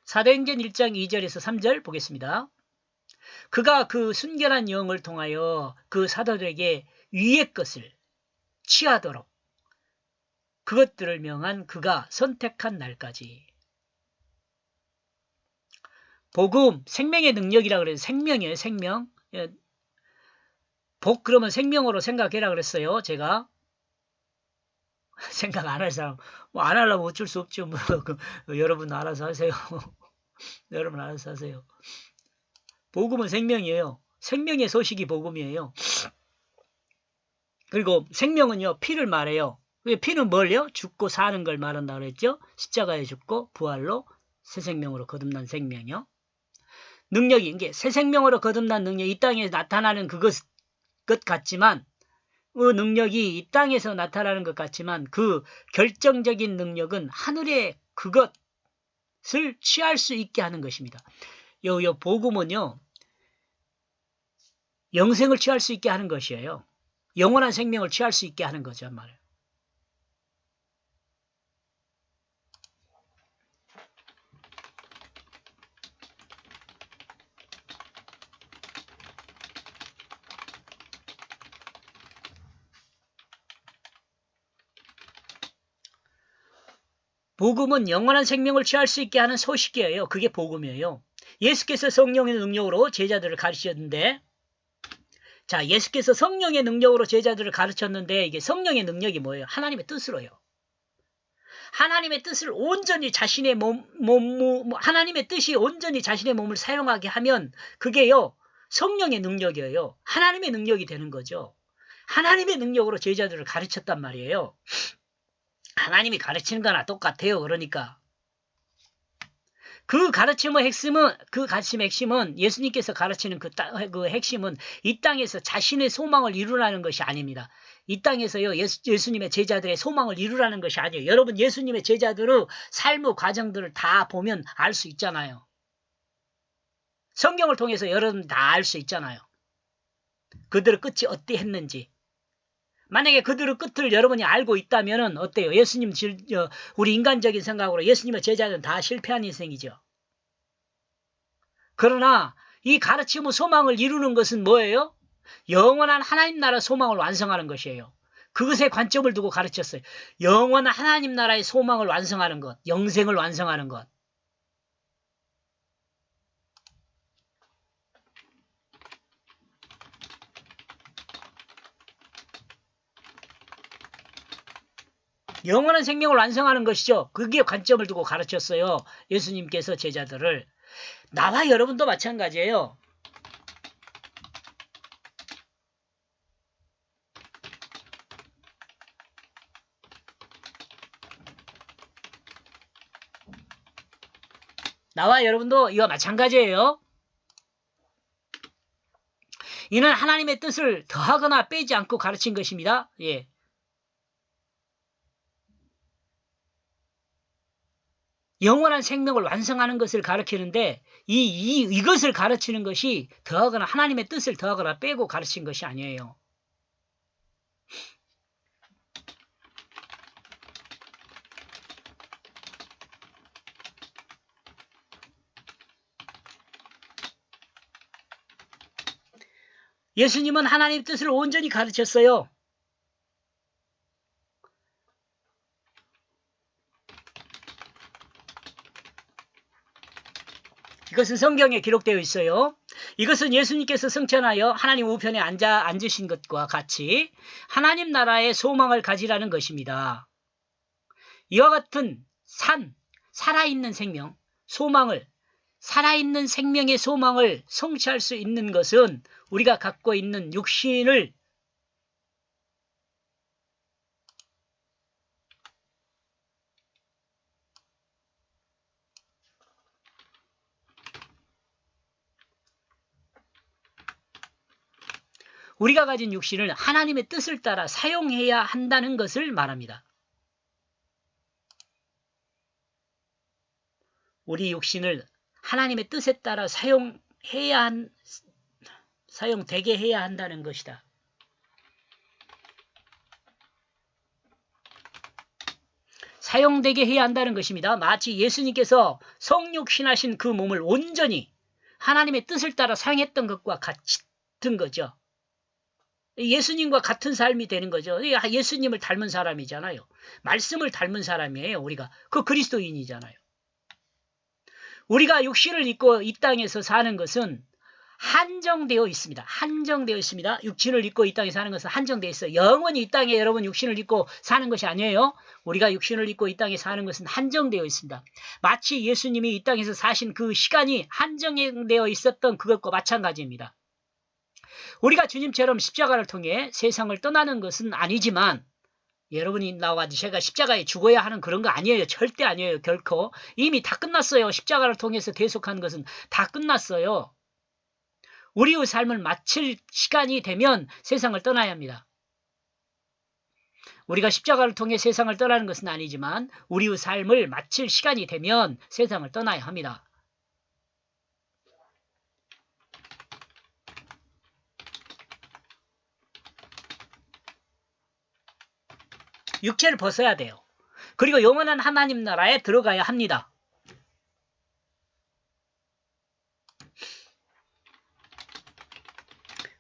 사도행전 1장 2절에서 3절 보겠습니다. 그가 그 순결한 영을 통하여 그 사도들에게 위의 것을 취하도록 그것들을 명한 그가 선택한 날까지. 복음, 생명의 능력이라 그래서 생명이에요, 생명. 복 그러면 생명으로 생각해라 그랬어요, 제가. 생각 안 할 사람, 뭐 안 하려면 어쩔 수 없죠. 뭐, 여러분 알아서 하세요. 여러분 알아서 하세요. 복음은 생명이에요. 생명의 소식이 복음이에요. 그리고 생명은요, 피를 말해요. 피는 뭘요? 죽고 사는 걸 말한다 그랬죠? 십자가에 죽고 부활로 새 생명으로 거듭난 생명이요. 능력이 이게 새 생명으로 거듭난 능력, 이 땅에 나타나는 것 같지만 그 능력이 이 땅에서 나타나는 것 같지만 그 결정적인 능력은 하늘의 그것을 취할 수 있게 하는 것입니다. 요 복음은요, 영생을 취할 수 있게 하는 것이에요. 영원한 생명을 취할 수 있게 하는 거죠, 말이에요. 복음은 영원한 생명을 취할 수 있게 하는 소식이에요. 그게 복음이에요. 예수께서 성령의 능력으로 제자들을 가르쳤는데, 자, 예수께서 성령의 능력으로 제자들을 가르쳤는데, 이게 성령의 능력이 뭐예요? 하나님의 뜻으로요. 하나님의 뜻을 온전히 자신의 하나님의 뜻이 온전히 자신의 몸을 사용하게 하면, 그게요, 성령의 능력이에요. 하나님의 능력이 되는 거죠. 하나님의 능력으로 제자들을 가르쳤단 말이에요. 하나님이 가르치는 거나 똑같아요. 그러니까. 그 가르침의 핵심은 예수님께서 가르치는 그 핵심은 이 땅에서 자신의 소망을 이루라는 것이 아닙니다. 이 땅에서요, 예수님의 제자들의 소망을 이루라는 것이 아니에요. 여러분, 예수님의 제자들의 삶의 과정들을 다 보면 알 수 있잖아요. 성경을 통해서 여러분 다 알 수 있잖아요. 그들의 끝이 어떠했는지. 만약에 그들의 끝을 여러분이 알고 있다면 어때요? 예수님, 우리 인간적인 생각으로 예수님의 제자들은 다 실패한 인생이죠. 그러나 이 가르침의 소망을 이루는 것은 뭐예요? 영원한 하나님 나라 소망을 완성하는 것이에요. 그것에 관점을 두고 가르쳤어요. 영원한 하나님 나라의 소망을 완성하는 것, 영생을 완성하는 것. 영원한 생명을 완성하는 것이죠. 그게 관점을 두고 가르쳤어요. 예수님께서 제자들을. 나와 여러분도 마찬가지예요. 나와 여러분도 이와 마찬가지예요. 이는 하나님의 뜻을 더하거나 빼지 않고 가르친 것입니다. 예. 영원한 생명을 완성하는 것을 가르치는데 이것을 가르치는 것이 더하거나 하나님의 뜻을 더하거나 빼고 가르친 것이 아니에요. 예수님은 하나님의 뜻을 온전히 가르쳤어요. 이것은 성경에 기록되어 있어요. 이것은 예수님께서 승천하여 하나님 우편에 앉으신 것과 같이 하나님 나라의 소망을 가지라는 것입니다. 이와 같은 살아있는 생명, 살아있는 생명의 소망을 성취할 수 있는 것은 우리가 갖고 있는 육신을 우리가 가진 육신을 하나님의 뜻을 따라 사용해야 한다는 것을 말합니다. 우리 육신을 하나님의 뜻에 따라 사용되게 해야 한다는 것이다. 사용되게 해야 한다는 것입니다. 마치 예수님께서 성육신하신 그 몸을 온전히 하나님의 뜻을 따라 사용했던 것과 같은 거죠. 예수님과 같은 삶이 되는 거죠. 예수님을 닮은 사람이잖아요. 말씀을 닮은 사람이에요. 우리가 그 그리스도인이잖아요. 우리가 육신을 입고 이 땅에서 사는 것은 한정되어 있습니다. 한정되어 있습니다. 육신을 입고 이 땅에 사는 것은 한정되어 있어요. 영원히 이 땅에 여러분 육신을 입고 사는 것이 아니에요. 우리가 육신을 입고 이 땅에 사는 것은 한정되어 있습니다. 마치 예수님이 이 땅에서 사신 그 시간이 한정되어 있었던 그것과 마찬가지입니다. 우리가 주님처럼 십자가를 통해 세상을 떠나는 것은 아니지만 여러분이 나와가지고 제가 십자가에 죽어야 하는 그런 거 아니에요. 절대 아니에요. 결코. 이미 다 끝났어요. 십자가를 통해서 대속하는 것은 다 끝났어요. 우리의 삶을 마칠 시간이 되면 세상을 떠나야 합니다. 우리가 십자가를 통해 세상을 떠나는 것은 아니지만 우리의 삶을 마칠 시간이 되면 세상을 떠나야 합니다. 육체를 벗어야 돼요. 그리고 영원한 하나님 나라에 들어가야 합니다.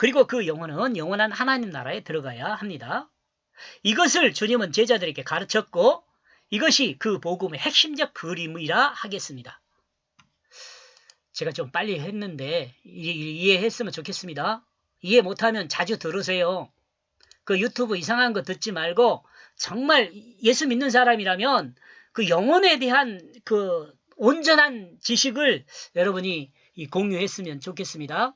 그리고 그 영혼은 영원한 하나님 나라에 들어가야 합니다. 이것을 주님은 제자들에게 가르쳤고 이것이 그 복음의 핵심적 그림이라 하겠습니다. 제가 좀 빨리 했는데 이해했으면 좋겠습니다. 이해 못하면 자주 들으세요. 그 유튜브 이상한 거 듣지 말고 정말 예수 믿는 사람이라면 그 영혼에 대한 그 온전한 지식을 여러분이 공유했으면 좋겠습니다.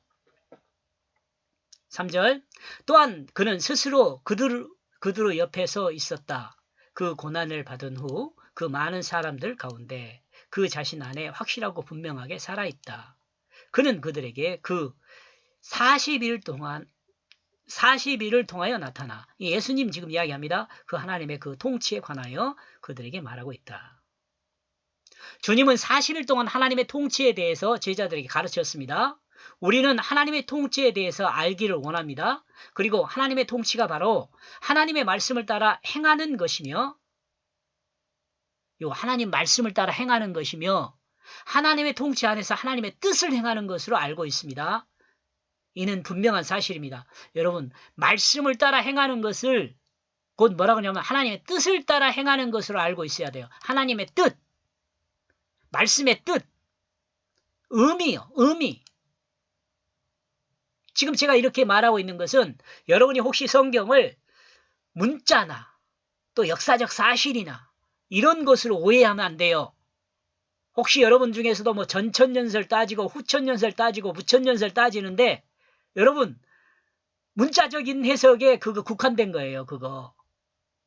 3절 또한 그는 스스로 그들 옆에 서 있었다. 그 고난을 받은 후 그 많은 사람들 가운데 그 자신 안에 확실하고 분명하게 살아있다. 그는 그들에게 그 40일 동안 40일을 통하여 나타나 예수님 지금 이야기합니다. 그 하나님의 그 통치에 관하여 그들에게 말하고 있다. 주님은 40일 동안 하나님의 통치에 대해서 제자들에게 가르쳤습니다. 우리는 하나님의 통치에 대해서 알기를 원합니다. 그리고 하나님의 통치가 바로 하나님의 말씀을 따라 행하는 것이며 요 하나님 말씀을 따라 행하는 것이며 하나님의 통치 안에서 하나님의 뜻을 행하는 것으로 알고 있습니다. 이는 분명한 사실입니다. 여러분 말씀을 따라 행하는 것을 곧 뭐라고 하냐면 하나님의 뜻을 따라 행하는 것으로 알고 있어야 돼요. 하나님의 뜻, 말씀의 뜻, 의미요. 의미. 지금 제가 이렇게 말하고 있는 것은 여러분이 혹시 성경을 문자나 또 역사적 사실이나 이런 것으로 오해하면 안 돼요. 혹시 여러분 중에서도 뭐 전천년설 따지고 후천년설 따지고 무천년설 따지는데 여러분 문자적인 해석에 그거 국한된 거예요. 그거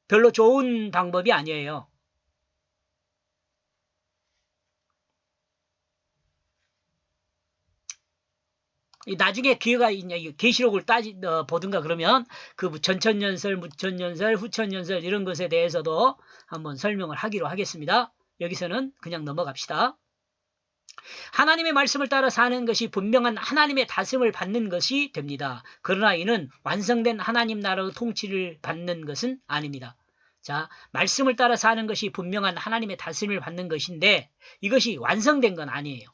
별로 좋은 방법이 아니에요. 나중에 기회가 있냐, 계시록을 보든가 그러면 그 전천년설, 무천년설, 후천년설 이런 것에 대해서도 한번 설명을 하기로 하겠습니다. 여기서는 그냥 넘어갑시다. 하나님의 말씀을 따라 사는 것이 분명한 하나님의 다스림을 받는 것이 됩니다. 그러나 이는 완성된 하나님 나라의 통치를 받는 것은 아닙니다. 자, 말씀을 따라 사는 것이 분명한 하나님의 다스림을 받는 것인데 이것이 완성된 건 아니에요.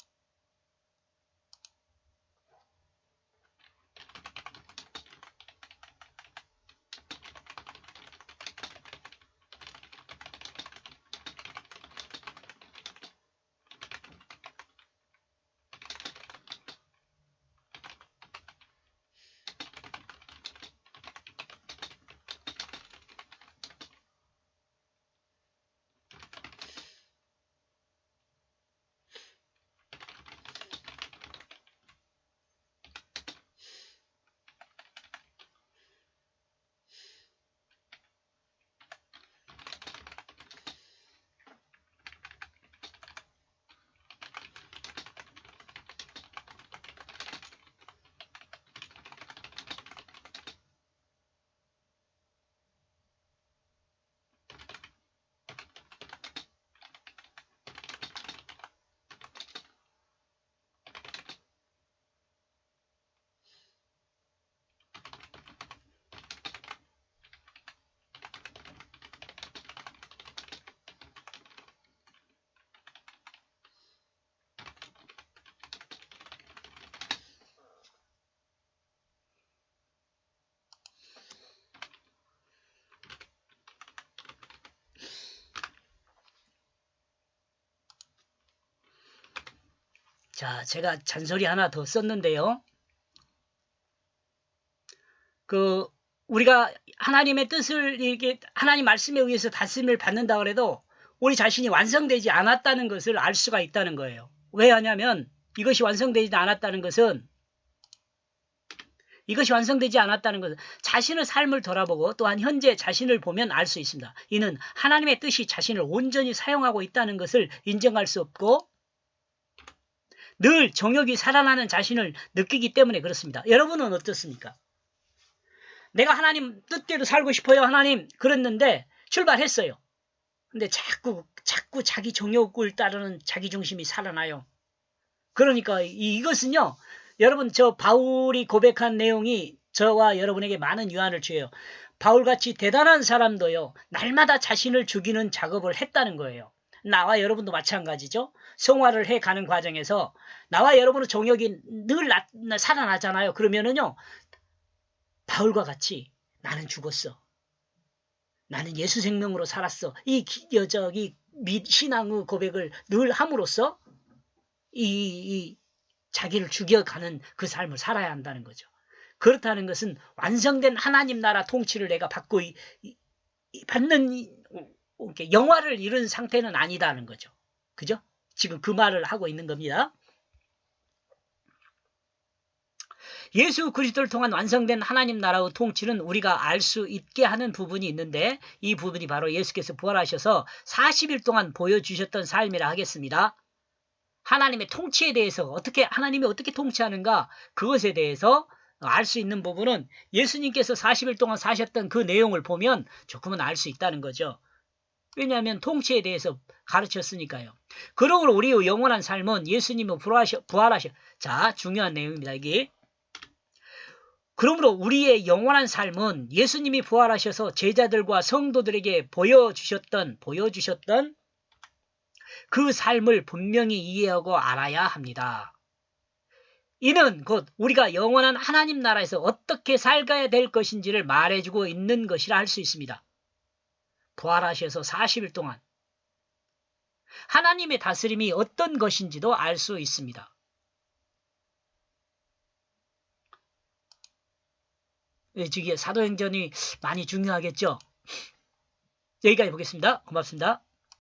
자, 제가 잔소리 하나 더 썼는데요. 우리가 하나님의 뜻을 이렇게 하나님 말씀에 의해서 다스림을 받는다 그래도 우리 자신이 완성되지 않았다는 것을 알 수가 있다는 거예요. 왜 하냐면 이것이 완성되지 않았다는 것은 자신의 삶을 돌아보고 또한 현재 자신을 보면 알 수 있습니다. 이는 하나님의 뜻이 자신을 온전히 사용하고 있다는 것을 인정할 수 없고 늘 정욕이 살아나는 자신을 느끼기 때문에 그렇습니다. 여러분은 어떻습니까? 내가 하나님 뜻대로 살고 싶어요, 하나님. 그랬는데 출발했어요. 근데 자꾸 자기 정욕을 따르는 자기중심이 살아나요. 그러니까 이것은요. 여러분 저 바울이 고백한 내용이 저와 여러분에게 많은 유한을 줘요. 바울같이 대단한 사람도요. 날마다 자신을 죽이는 작업을 했다는 거예요. 나와 여러분도 마찬가지죠. 성화를 해가는 과정에서 나와 여러분의 정욕이 늘 살아나잖아요. 그러면은요. 바울과 같이 나는 죽었어. 나는 예수 생명으로 살았어. 이 신앙의 고백을 늘 함으로써 이 자기를 죽여가는 그 삶을 살아야 한다는 거죠. 그렇다는 것은 완성된 하나님 나라 통치를 내가 받고 받는 영화를 이룬 상태는 아니다는 거죠. 그죠? 지금 그 말을 하고 있는 겁니다. 예수 그리스도를 통한 완성된 하나님 나라의 통치는 우리가 알 수 있게 하는 부분이 있는데 이 부분이 바로 예수께서 부활하셔서 40일 동안 보여주셨던 삶이라 하겠습니다. 하나님의 통치에 대해서 하나님이 어떻게 통치하는가 그것에 대해서 알 수 있는 부분은 예수님께서 40일 동안 사셨던 그 내용을 보면 조금은 알 수 있다는 거죠. 왜냐하면 통치에 대해서 가르쳤으니까요. 그러므로 우리의 영원한 삶은 예수님이 부활하셔. 자, 중요한 내용입니다. 이게. 그러므로 우리의 영원한 삶은 예수님이 부활하셔서 제자들과 성도들에게 보여주셨던 그 삶을 분명히 이해하고 알아야 합니다. 이는 곧 우리가 영원한 하나님 나라에서 어떻게 살아야 될 것인지를 말해주고 있는 것이라 할 수 있습니다. 부활하셔서 40일 동안 하나님의 다스림이 어떤 것인지도 알 수 있습니다. 사도행전이 많이 중요하겠죠. 여기까지 보겠습니다. 고맙습니다.